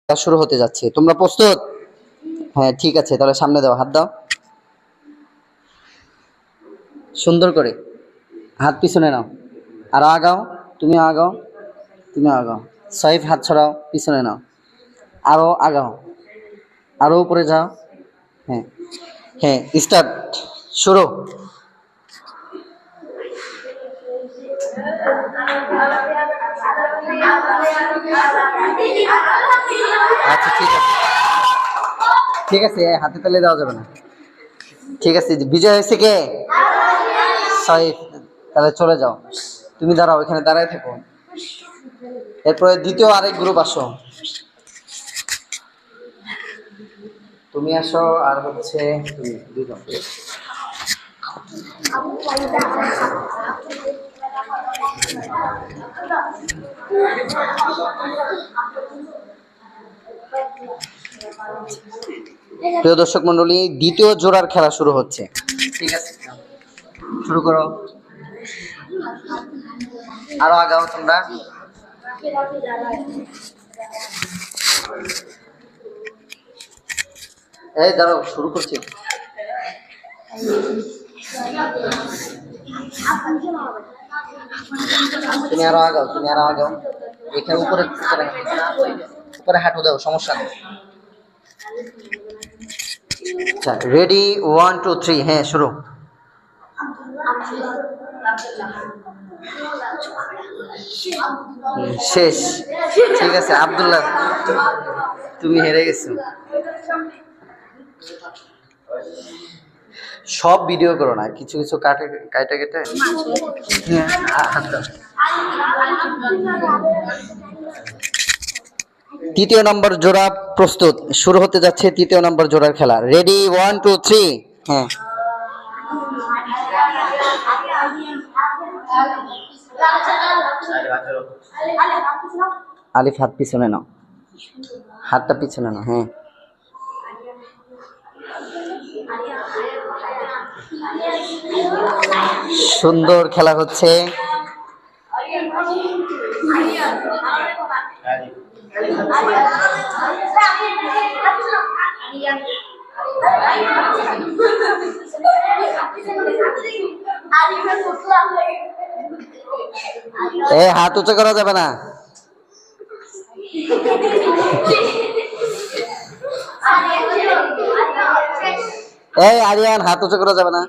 শুরু হতে যাচ্ছে, তোমরা প্রস্তুত? হ্যাঁ ঠিক আছে, তাহলে সামনে দাও, হাত দাও সুন্দর করে, হাত পিছনে নাও, আর আগাও, তুমি আগাও, তুমি আগাও। সাইফ হাত ছড়াও, পিছনে নাও, আরো আগাও, আরো উপরে যাও। হ্যাঁ হ্যাঁ, স্টার্ট, শুরু। আচ্ছা ঠিক আছে, ঠিক আছে, হাতে তালে দেওয়া যাবে না। ঠিক আছে, বিজয় হয়েছে কে? সাইফ। তাহলে চলে যাও, তুমি দাঁড়াও, এখানে দাঁড়ায় থাকো। এরপরে দ্বিতীয় আরেক গ্রুপ আসো, তুমি আসো, আর হচ্ছে তুমি দুজন। প্রিয় দর্শক মন্ডলী, দ্বিতীয় জোড়ার খেলা শুরু হচ্ছে। ঠিক আছে, শুরু করো, আরো আগাও তোমরা। এই দাঁড়াও, শুরু করছি। তুমি আরো আগাও, তুমি আরো আগাও, এখানে উপরে উপরে হাঁটু দাও, সমস্যা নেই। আচ্ছা, রেডি, 1 2 3, হ্যাঁ শুরু। শেষ। ঠিক আছে আব্দুল্লাহ, তুমি হেরে গেছো। সব ভিডিও করো না, কিছু কিছু কাটে কাটা কেটে। তৃতীয় নম্বর জোড়া প্রস্তুত, শুরু হতে যাচ্ছে তৃতীয় নম্বর জোড়ার খেলা। রেডি, 1 2 3, হ্যাঁ। আলিফ হাত পিছনে নাও, হাতটা পিছনে নাও, হ্যাঁ। সুন্দর খেলা হচ্ছে। এ হাত উঁচু করা যাবে না। এই আরিয়ান, হাত উঁচু করা যাবে না।